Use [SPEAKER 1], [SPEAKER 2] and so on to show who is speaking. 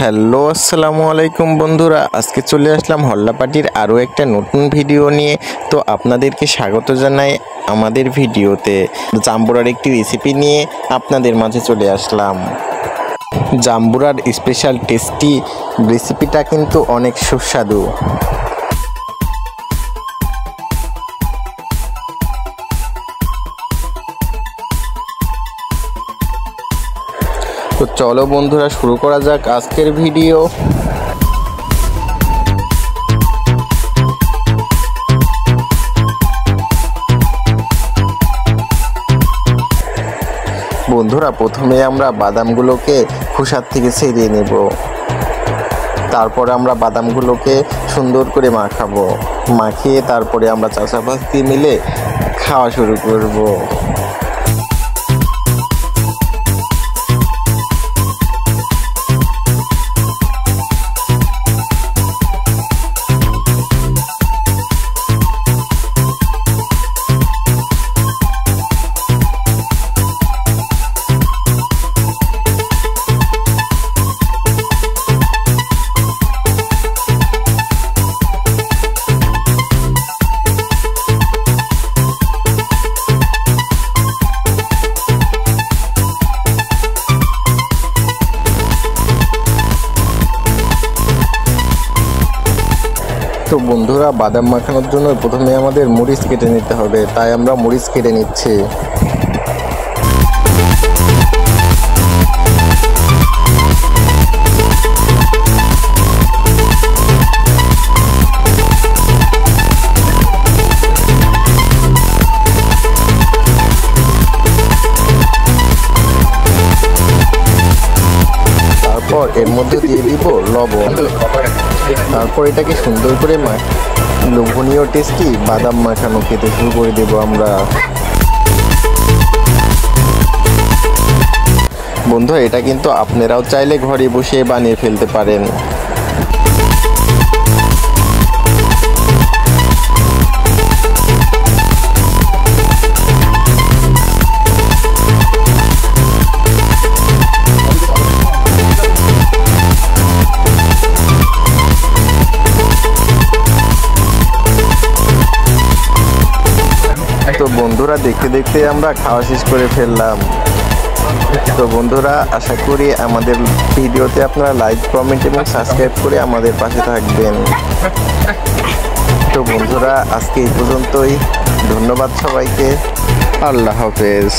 [SPEAKER 1] Hello আসসালামু আলাইকুম বন্ধুরা, আজকে চলে আসলাম হল্লাপাটির আরও একটা নতুন ভিডিও নিয়ে। তো আপনাদেরকে স্বাগত জানাই আমাদের ভিডিওতে। জাম্বুরার একটি রেসিপি নিয়ে আপনাদের মাঝে চলে আসলাম। জাম্বুরার স্পেশাল টেস্টি রেসিপিটা কিন্তু অনেক সুস্বাদু। তো চলো বন্ধুরা, শুরু করা যাক আজকের ভিডিও। বন্ধুরা, প্রথমে আমরা বাদামগুলোকে খোসার থেকে ছেড়িয়ে নেব। তারপরে আমরা বাদামগুলোকে সুন্দর করে মাখাবো। মাখিয়ে তারপরে আমরা চাচাপাতি মিলে খাওয়া শুরু করব। তো বন্ধুরা, বাদাম মাখানোর জন্য প্রথমে আমাদের মরিচ কেটে নিতে হবে, তাই আমরা মরিচ কেটে নিচ্ছি। তারপর এর মধ্যে দিয়ে দিব লবণ। তারপর এটাকে সুন্দর করে লোভনীয় টেস্টি বাদাম মাখানো খেতে শুরু করে দেব আমরা। বন্ধুরা, এটা কিন্তু আপনারাও চাইলে ঘরে বসে বানিয়ে ফেলতে পারেন। তো বন্ধুরা, দেখতে দেখতে আমরা খাওয়া শেষ করে ফেললাম। তো বন্ধুরা, আশা করি আমাদের ভিডিওতে আপনারা লাইক, কমেন্ট এবং সাবস্ক্রাইব করে আমাদের পাশে থাকবেন। তো বন্ধুরা, আজকে এই পর্যন্তই। ধন্যবাদ সবাইকে। আল্লাহ হাফেজ।